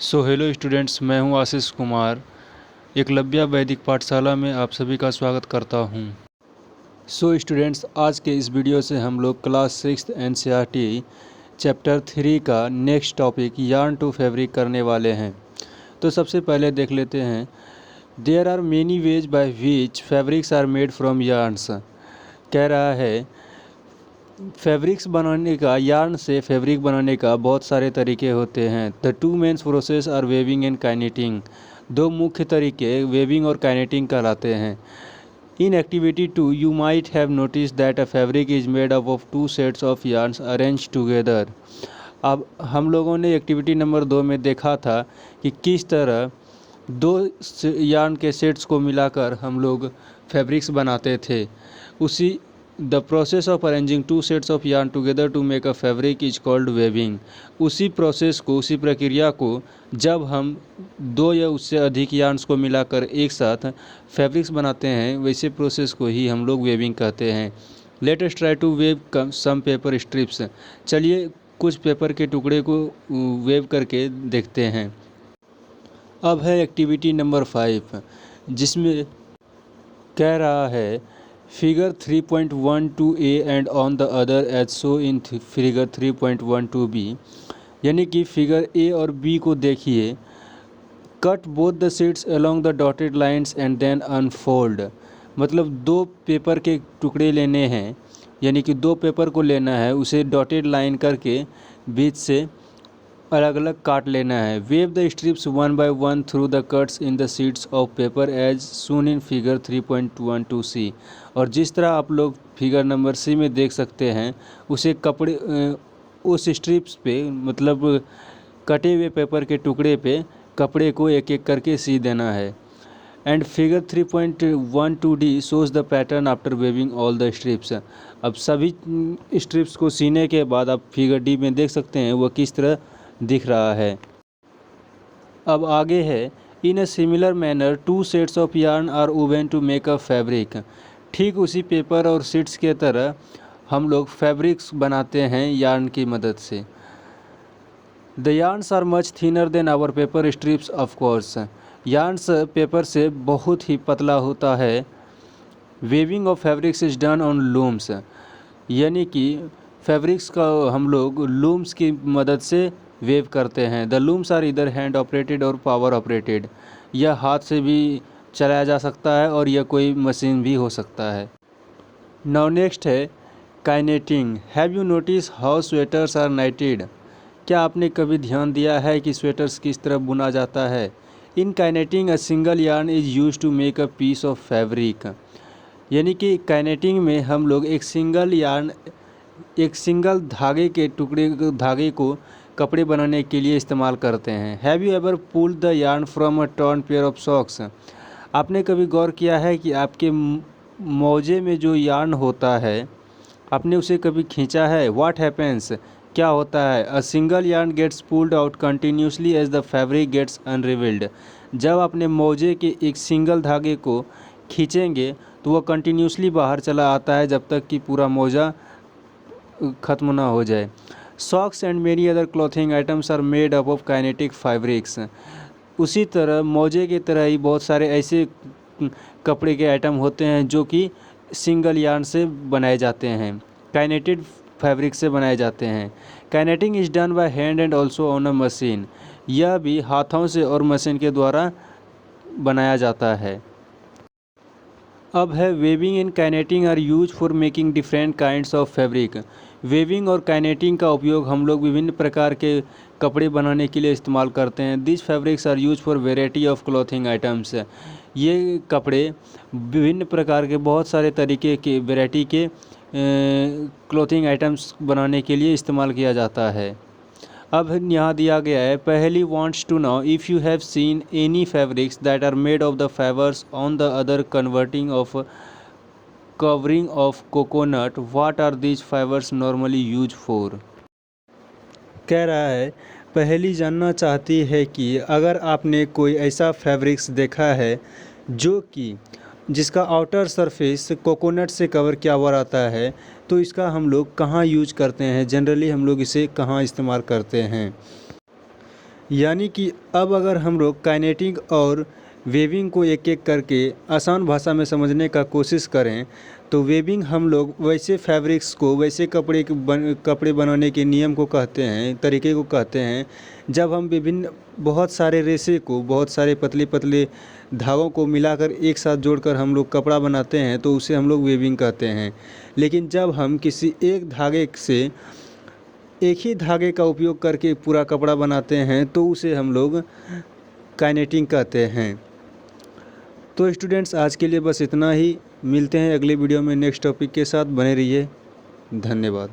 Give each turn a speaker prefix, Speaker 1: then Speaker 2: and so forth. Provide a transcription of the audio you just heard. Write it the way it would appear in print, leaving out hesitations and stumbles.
Speaker 1: Hello students, मैं हूं आशीष कुमार। एकलव्य वैदिक पाठशाला में आप सभी का स्वागत करता हूं। स्टूडेंट्स, आज के इस वीडियो से हम लोग क्लास 6 NCERT चैप्टर 3 का next topic yarn to fabric करने वाले हैं। तो सबसे पहले देख लेते हैं। There are many ways by which fabrics are made from yarns. कह रहा है फैब्रिक्स बनाने का, यार्न से फैब्रिक बनाने का बहुत सारे तरीके होते हैं। The two main process are weaving and knitting. दो मुख्य तरीके वेविंग और काइनेटिंग कहलाते हैं। In activity 2 you might have notice that a fabric is made up of two sets of yarns arrange together. अब हम लोगों ने एक्टिविटी नंबर 2 में देखा था कि किस तरह दो यार्न के सेट्स को मिलाकर हम लोग फैब्रिक्स बनाते थे। उसी the process of arranging two sets of yarn together to make a fabric is called weaving. उसी प्रोसेस को, उसी प्रक्रिया को जब हम दो या उससे अधिक यार्न्स को मिलाकर एक साथ फैब्रिक्स बनाते हैं, वैसे प्रोसेस को ही हम लोग वेविंग कहते हैं। Let us try to weave some paper strips. चलिए कुछ पेपर के टुकड़े को वेव करके देखते हैं। अब है एक्टिविटी नंबर 5, जिसमें कह रहा है figure 3.12a and on the other edge so in figure 3.12b। यानी कि फिगर ए और बी को देखिए। Cut both the sheets along the dotted lines and then unfold. मतलब दो पेपर के टुकड़े लेने हैं, यानी कि दो पेपर को लेना है, उसे डॉटेड लाइन करके बीच से अलग अलग काट लेना है। Weave the strips one by one through the cuts in the sheets of paper as shown in figure 3.12c। और जिस तरह आप लोग फिगर नंबर सी में देख सकते हैं, उसे कपड़े उस स्ट्रिप्स पे, मतलब कटे हुए पेपर के टुकड़े पे कपड़े को एक एक करके सी देना है। And figure 3.12d shows the pattern after weaving all the strips. अब सभी स्ट्रिप्स को सीने के बाद आप फिगर डी में देख सकते हैं वह किस तरह दिख रहा है। अब आगे है in a similar manner two sets of yarn are woven to make a fabric. ठीक उसी पेपर और शीट्स के तरह हम लोग फैब्रिक्स बनाते हैं यार्न की मदद से। The yarns are much thinner than our paper strips of course. Yarns paper से बहुत ही पतला होता है। Weaving of fabrics is done on looms. यानी कि फैब्रिक्स का हम लोग लूम्स की मदद से वेव करते हैं। द लूम्स आर इधर हैंड ऑपरेटेड और पावर ऑपरेटेड। यह हाथ से भी चलाया जा सकता है और यह कोई मशीन भी हो सकता है। नाउ नेक्स्ट है knitting. Have you notice how sweaters are knitted. क्या आपने कभी ध्यान दिया है कि स्वेटर्स किस तरह बुना जाता है। In knitting a single yarn is use to make a piece of fabric. यानी कि काइनेटिंग में हम लोग एक सिंगल धागे के टुकड़े, धागे को कपड़े बनाने के लिए इस्तेमाल करते हैं। Have you ever pulled the yarn from a torn pair of socks. आपने कभी गौर किया है कि आपके मोजे में जो यार्न होता है, आपने उसे कभी खींचा है। व्हाट हैपेंस, क्या होता है। A single yarn gets pulled out continuously as the fabric gets unravelled. जब आपने मोजे के एक सिंगल धागे को खींचेंगे तो वह कंटिन्यूसली बाहर चला आता है जब तक कि पूरा मोजा ख़त्म ना हो जाए। Socks and many other clothing items are made up of knitted fabrics. उसी तरह मोजे की तरह ही बहुत सारे ऐसे कपड़े के आइटम होते हैं जो कि सिंगल यार्न से बनाए जाते हैं, काइनेटेड फैब्रिक से बनाए जाते हैं। Knitting is done by hand and also on a machine. यह भी हाथों से और मशीन के द्वारा बनाया जाता है। अब है weaving and knitting are use for making different kinds of fabric. Weaving और काइनेटिंग का उपयोग हम लोग विभिन्न प्रकार के कपड़े बनाने के लिए इस्तेमाल करते हैं। This fabrics are use for variety of clothing items. ये कपड़े विभिन्न प्रकार के, बहुत सारे तरीके के, वेराइटी के क्लॉथिंग आइटम्स बनाने के लिए इस्तेमाल किया जाता है। अब यहाँ दिया गया है, पहली wants to know if you have seen any fabrics that are made of the fibres on the other converting of covering of coconut, what are these fibres normally use for. कह रहा है पहली जानना चाहती है कि अगर आपने कोई ऐसा फैब्रिक्स देखा है जो कि जिसका आउटर सरफेस कोकोनट से कवर किया हुआ रहता है, तो इसका हम लोग कहाँ यूज करते हैं, जनरली हम लोग इसे कहाँ इस्तेमाल करते हैं। यानी कि अब अगर हम लोग काइनेटिक और वेविंग को एक एक करके आसान भाषा में समझने का कोशिश करें तो वेविंग हम लोग वैसे फैब्रिक्स को, वैसे कपड़े बनाने के नियम को कहते हैं, तरीके को कहते हैं जब हम विभिन्न बहुत सारे रेशे को, बहुत सारे पतले पतले धागों को मिलाकर एक साथ जोड़कर हम लोग कपड़ा बनाते हैं तो उसे हम लोग वेविंग कहते हैं। लेकिन जब हम किसी एक ही धागे का उपयोग करके पूरा कपड़ा बनाते हैं तो उसे हम लोग काइनेटिक कहते हैं। तो स्टूडेंट्स, आज के लिए बस इतना ही। मिलते हैं अगले वीडियो में नेक्स्ट टॉपिक के साथ। बने रहिए। धन्यवाद।